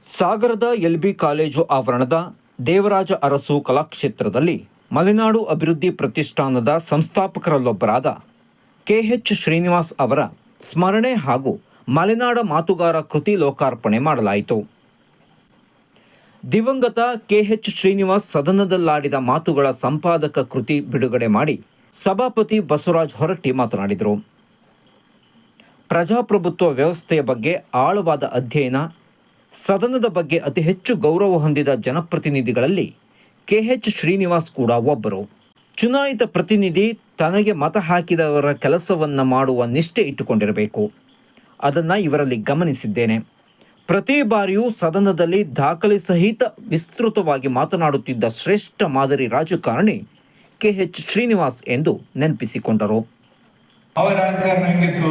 ಸಾಗರದ LB college ಆವರಣದ ದೇವರಾಜ ಅರಸು ಕಲಾಕ್ಷೇತ್ರದಲ್ಲಿ ಮಲೆನಾಡು ಅಭಿವೃದ್ಧಿ ಪ್ರತಿಷ್ಠಾನದ ಸಂಸ್ಥಾಪಕರಲ್ಲೊಬ್ಬರಾದ KH ಶ್ರೀನಿವಾಸ್ ಅವರ ಸ್ಮರಣೆ ಹಾಗೂ ಮಲೆನಾಡ ಮಾತುಗಾರ ಕೃತಿ ಲೋಕಾರ್ಪಣೆ ಮಾಡಲಾಯಿತು. ದಿವಂಗತ KH ಶ್ರೀನಿವಾಸ್ ಸದನದಲ್ಲಾಡಿದ ಮಾತುಗಳ ಸಂಪಾದಕ ಕೃತಿ ಬಿಡುಗಡೆ ಮಾಡಿ ಸಭಾಪತಿ ಬಸವರಾಜ ಹೊರಟ್ಟಿ ಮಾತನಾಡಿದರು. ಪ್ರಜಾಪ್ರಭುತ್ವ ವ್ಯವಸ್ಥೆಯ ಬಗ್ಗೆ ಆಳವಾದ ಅಧ್ಯಯನ, ಸದನದ ಬಗ್ಗೆ ಅತಿ ಹೆಚ್ಚು ಗೌರವ ಹೊಂದಿದ ಜನಪ್ರತಿನಿಧಿಗಳಲ್ಲಿ KH ಶ್ರೀನಿವಾಸ್ ಕೂಡ ಒಬ್ಬರು. ಚುನಾಯಿತ ಪ್ರತಿನಿಧಿ ತನಗೆ ಮತ ಹಾಕಿದವರ ಕೆಲಸವನ್ನು ಮಾಡುವ ನಿಷ್ಠೆ ಇಟ್ಟುಕೊಂಡಿರಬೇಕು. ಅದನ್ನು ಇವರಲ್ಲಿ ಗಮನಿಸಿದ್ದೇನೆ. ಪ್ರತಿ ಬಾರಿಯೂ ಸದನದಲ್ಲಿ ದಾಖಲೆ ಸಹಿತ ವಿಸ್ತೃತವಾಗಿ ಮಾತನಾಡುತ್ತಿದ್ದ ಶ್ರೇಷ್ಠ ಮಾದರಿ ರಾಜಕಾರಣಿ KH ಶ್ರೀನಿವಾಸ್ ಎಂದು ನೆನಪಿಸಿಕೊಂಡರು. ಅವರ ರಾಜಕಾರಣ ಹೆಂಗಿತ್ತು?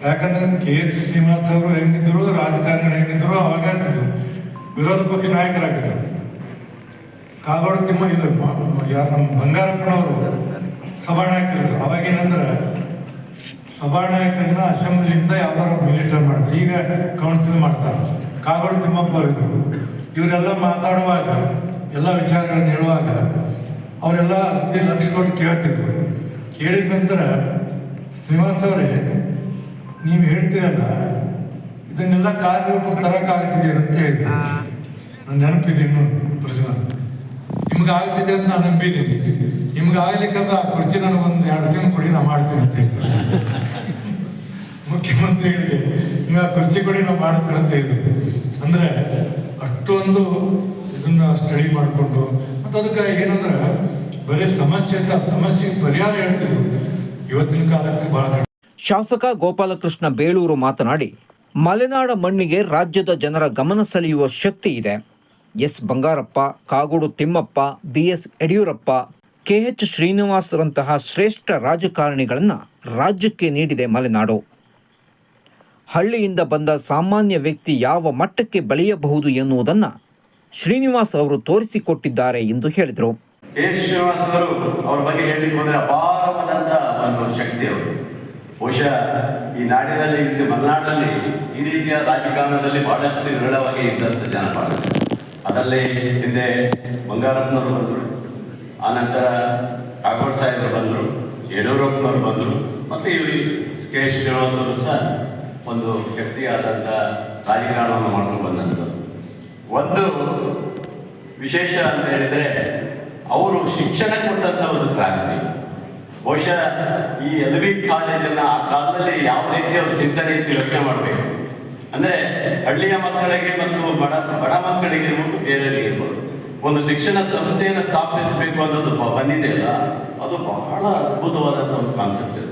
ಯಾಕಂದ್ರೆ KH ಶ್ರೀನಿವಾಸ್ ಅವರು ಹೆಂಗಿದ್ರು, ರಾಜಕಾರಣ ಹೆಂಗಿದ್ರು, ಅವಾಗ ವಿರೋಧ ಪಕ್ಷ ನಾಯಕರಾಗಿದ್ದರು. ಕಾಗೋಡು ತಿಮ್ಮ ನಮ್ಮ ಬಂಗಾರಪ್ಪನವರು ಸಭಾನಾಯಕರು. ಅವಾಗೇನಂದ್ರೆ ಸಭಾನಾಯಕರನ್ನ ಅಸೆಂಬ್ಲಿಯಿಂದ ಯಾವ್ದಾರು ಮಿನಿಸ್ಟರ್ ಮಾಡ್ತಾರೆ, ಈಗ ಕೌನ್ಸಿಲ್ ಮಾಡ್ತಾರೆ. ಕಾಗೋಡು ತಿಮ್ಮಪ್ಪ ಅವರಿದ್ರು. ಇವರೆಲ್ಲ ಮಾತಾಡುವಾಗ, ಎಲ್ಲ ವಿಚಾರಗಳನ್ನು ಹೇಳುವಾಗ ಅವರೆಲ್ಲ ಅತಿ ಲಕ್ಷ ಕೊಟ್ಟು ಕೇಳ್ತಿದ್ರು. ಕೇಳಿದ ನಂತರ ಶ್ರೀನಿವಾಸ್ ಅವರೇ, ನೀವು ಹೇಳ್ತೀರಲ್ಲ, ಇದನ್ನೆಲ್ಲ ಕಾರ್ಯರೂಪಕ್ಕೆ ತರಕ್ಕಾಗ್ತಿದೆ ಅಂತ ಹೇಳಿದ್ರು. ನಾನು ನೆನಪಿದೆ ಇನ್ನು ಪ್ರಶ್ನೆ. ನಿಮ್ಗೆ ಆಗ್ತಿದೆ ಅಂತ ನಾನು ನಂಬಿದ್ದೀನಿ. ನಿಮ್ಗೆ ಆಗ್ಲಿಕ್ಕಂದ್ರೆ ಆ ಕುರ್ಚಿ ನನಗೆ ಒಂದು 2 ತಿಂಗಳು ಕೊಡಿ, ನಾ ಮಾಡ್ತೀನಿ ಅಂತ ಹೇಳಿದ್ರು. ಮುಖ್ಯಮಂತ್ರಿಗಳಿಗೆ ನೀವು ಆ ಕುರ್ಚಿ ಕೊಡಿ, ನಾವು ಮಾಡ್ತೀನಿ ಅಂತ ಹೇಳಿದ್ರು. ಅಂದ್ರೆ ಅಷ್ಟೊಂದು ಇದನ್ನ ಸ್ಟಡಿ ಮಾಡಿಕೊಂಡು, ಮತ್ತು ಅದಕ್ಕೆ ಏನಂದ್ರೆ ಬರೀ ಸಮಸ್ಯೆ ಅಂತ ಸಮಸ್ಯೆಗೆ ಪರಿಹಾರ ಹೇಳ್ತಿದ್ರು. ಇವತ್ತಿನ ಕಾಲಕ್ಕೆ ಬಹಳ. ಶಾಸಕ ಗೋಪಾಲಕೃಷ್ಣ ಬೇಳೂರು ಮಾತನಾಡಿ, ಮಲೆನಾಡ ಮಣ್ಣಿಗೆ ರಾಜ್ಯದ ಜನರ ಗಮನ ಸೆಳೆಯುವ ಶಕ್ತಿ ಇದೆ. S Bangarappa, Kagodu Thimmappa, BS Yediyurappa, KH ಶ್ರೀನಿವಾಸರಂತಹ ಶ್ರೇಷ್ಠ ರಾಜಕಾರಣಿಗಳನ್ನು ರಾಜ್ಯಕ್ಕೆ ನೀಡಿದೆ ಮಲೆನಾಡು. ಹಳ್ಳಿಯಿಂದ ಬಂದ ಸಾಮಾನ್ಯ ವ್ಯಕ್ತಿ ಯಾವ ಮಟ್ಟಕ್ಕೆ ಬೆಳೆಯಬಹುದು ಎನ್ನುವುದನ್ನು ಶ್ರೀನಿವಾಸ್ ಅವರು ತೋರಿಸಿಕೊಟ್ಟಿದ್ದಾರೆ ಎಂದು ಹೇಳಿದರು. KH ಶ್ರೀನಿವಾಸ್ ಅವರು ಅವ್ರ ಬಗ್ಗೆ ಹೇಳಲಿಕ್ಕೆ ಹೋದರೆ ಅಪಾರವಾದಂಥ ಒಂದು ಶಕ್ತಿ ಅವರು. ಬಹುಶಃ ಈ ನಾಡಿನಲ್ಲಿ, ಮಲೆನಾಡಿನಲ್ಲಿ ಈ ರೀತಿಯ ರಾಜಕಾರಣದಲ್ಲಿ ಬಹಳಷ್ಟು ವಿರಳವಾಗಿ ಇದ್ದಂಥ ಜನಪಾಡ. ಅದರಲ್ಲಿ ಹಿಂದೆ ಬಂಗಾರಪ್ಪನವರು ಬಂದರು, ಆನಂತರ ಕಾಗೋಡು ಸಾಹೇಬರು ಬಂದರು, ಯಡಿಯೂರಪ್ಪನವರು ಬಂದರು, ಮತ್ತು KH ಶ್ರೀನಿವಾಸ್ ಅವರು ಸಹ ಒಂದು ಶಕ್ತಿಯಾದಂಥ ರಾಜಕಾರಣವನ್ನು ಮಾಡ್ಕೊಂಡು ಬಂದಂಥದ್ದು. ಒಂದು ವಿಶೇಷ ಅಂತ ಹೇಳಿದರೆ, ಅವರು ಶಿಕ್ಷಣ ಕೊಟ್ಟಂಥ ಒಂದು ಕ್ರಾಂತಿ. ಬಹುಶಃ ಈ LB ಕಾಲೇಜನ್ನು ಆ ಕಾಲದಲ್ಲಿ ಯಾವ ರೀತಿ ಅವರು ಚಿಂತನೆ ಇತ್ತು ಯೋಚನೆ ಮಾಡಬೇಕು. ಅಂದರೆ ಹಳ್ಳಿಯ ಮಕ್ಕಳಿಗೆ ಮತ್ತು ಬಡ ಮಕ್ಕಳಿಗೆ ಇರ್ಬೋದು, ಬೇರೆಯವರಿಗೆ ಇರ್ಬೋದು, ಒಂದು ಶಿಕ್ಷಣ ಸಂಸ್ಥೆಯನ್ನು ಸ್ಥಾಪಿಸಬೇಕು ಅನ್ನೋದು ಬಂದಿದೆಯಲ್ಲ, ಅದು ಬಹಳ ಅದ್ಭುತವಾದಂಥ ಒಂದು ಕಾನ್ಸೆಪ್ಟ್ ಇದೆ.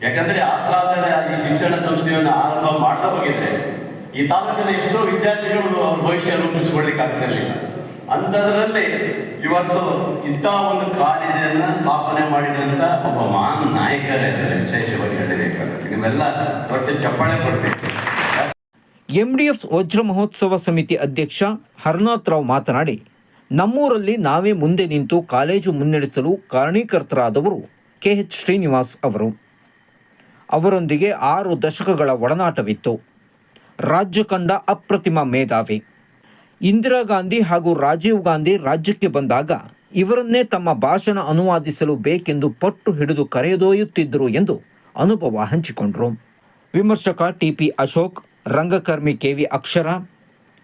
ಯಾಕಂದರೆ ಆ ಕಾಲದಲ್ಲಿ ಈ ಶಿಕ್ಷಣ ಸಂಸ್ಥೆಯನ್ನು ಆರಂಭ ಮಾಡ್ತಾ ಹೋಗಿದ್ರೆ ಈ ತಾಲೂಕಿನ ಎಷ್ಟೋ ವಿದ್ಯಾರ್ಥಿಗಳು ಅವ್ರ ಭವಿಷ್ಯ ರೂಪಿಸಿಕೊಳ್ಳಿಕ್ಕೆ ಆಗ್ತಿರಲಿಲ್ಲ. ಅಂಥದ್ರಲ್ಲಿ ಇವತ್ತು ಇಂಥ ಒಂದು ಕಾಲೇಜನ್ನು ಸ್ಥಾಪನೆ ಮಾಡಿದಂಥ ಒಬ್ಬ ಮಹಾನ್ ನಾಯಕರೇ ವಿಶೇಷವಾಗಿ ಹೇಳಬೇಕಾಗುತ್ತೆ. ನೀವೆಲ್ಲ ದೊಡ್ಡ ಚಪ್ಪಾಳೆ ಕೊಡಬೇಕು. MDF ವಜ್ರ ಮಹೋತ್ಸವ ಸಮಿತಿ ಅಧ್ಯಕ್ಷ ಹರನಾಥ್ ರಾವ್ ಮಾತನಾಡಿ, ನಮ್ಮೂರಲ್ಲಿ ನಾವೇ ಮುಂದೆ ನಿಂತು ಕಾಲೇಜು ಮುನ್ನಡೆಸಲು ಕಾರಣೀಕರ್ತರಾದವರು KH ಶ್ರೀನಿವಾಸ್ ಅವರು. ಅವರೊಂದಿಗೆ 6 ದಶಕಗಳ ಒಡನಾಟವಿತ್ತು. ರಾಜ್ಯ ಕಂಡ ಅಪ್ರತಿಮ ಮೇಧಾವಿ. ಇಂದಿರಾ ಗಾಂಧಿ ಹಾಗೂ ರಾಜೀವ್ ಗಾಂಧಿ ರಾಜ್ಯಕ್ಕೆ ಬಂದಾಗ ಇವರನ್ನೇ ತಮ್ಮ ಭಾಷಣ ಅನುವಾದಿಸಲು ಬೇಕೆಂದು ಪಟ್ಟು ಹಿಡಿದು ಕರೆದೊಯ್ಯುತ್ತಿದ್ದರು ಎಂದು ಅನುಭವ ಹಂಚಿಕೊಂಡರು. ವಿಮರ್ಶಕ TP ಅಶೋಕ್, ರಂಗಕರ್ಮಿ KV ಅಕ್ಷರ,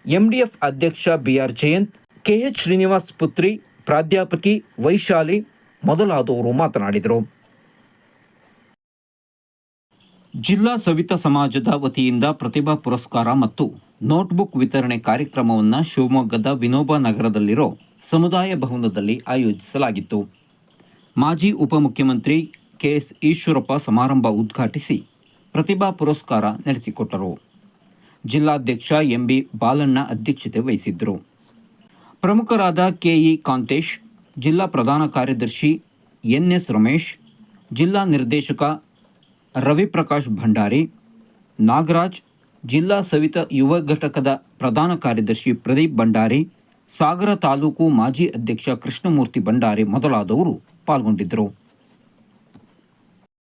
MDF ಅಧ್ಯಕ್ಷ BR ಜಯಂತ್, KH ಶ್ರೀನಿವಾಸ್ ಪುತ್ರಿ ಪ್ರಾಧ್ಯಾಪಕಿ ವೈಶಾಲಿ ಮೊದಲಾದವರು ಮಾತನಾಡಿದರು. ಜಿಲ್ಲಾ ಸವಿತಾ ಸಮಾಜದ ವತಿಯಿಂದ ಪ್ರತಿಭಾ ಪುರಸ್ಕಾರ ಮತ್ತು ನೋಟ್ಬುಕ್ ವಿತರಣೆ ಕಾರ್ಯಕ್ರಮವನ್ನು ಶಿವಮೊಗ್ಗದ ವಿನೋಬ ನಗರದಲ್ಲಿರೋ ಸಮುದಾಯ ಭವನದಲ್ಲಿ ಆಯೋಜಿಸಲಾಗಿತ್ತು. ಮಾಜಿ ಉಪಮುಖ್ಯಮಂತ್ರಿ KS ಈಶ್ವರಪ್ಪ ಸಮಾರಂಭ ಉದ್ಘಾಟಿಸಿ ಪ್ರತಿಭಾ ಪುರಸ್ಕಾರ ನಡೆಸಿಕೊಟ್ಟರು. ಜಿಲ್ಲಾಧ್ಯಕ್ಷ MB ಬಾಲಣ್ಣ ಅಧ್ಯಕ್ಷತೆ ವಹಿಸಿದ್ದರು. ಪ್ರಮುಖರಾದ KE ಕಾಂತೇಶ್, ಜಿಲ್ಲಾ ಪ್ರಧಾನ ಕಾರ್ಯದರ್ಶಿ NS ರಮೇಶ್, ಜಿಲ್ಲಾ ನಿರ್ದೇಶಕ ರವಿಪ್ರಕಾಶ್ ಭಂಡಾರಿ, ನಾಗರಾಜ್, ಜಿಲ್ಲಾ ಸವಿತಾ ಯುವ ಘಟಕದ ಪ್ರಧಾನ ಕಾರ್ಯದರ್ಶಿ ಪ್ರದೀಪ್ ಭಂಡಾರಿ, ಸಾಗರ ತಾಲೂಕು ಮಾಜಿ ಅಧ್ಯಕ್ಷ ಕೃಷ್ಣಮೂರ್ತಿ ಭಂಡಾರಿ ಮೊದಲಾದವರು ಪಾಲ್ಗೊಂಡಿದ್ದರು.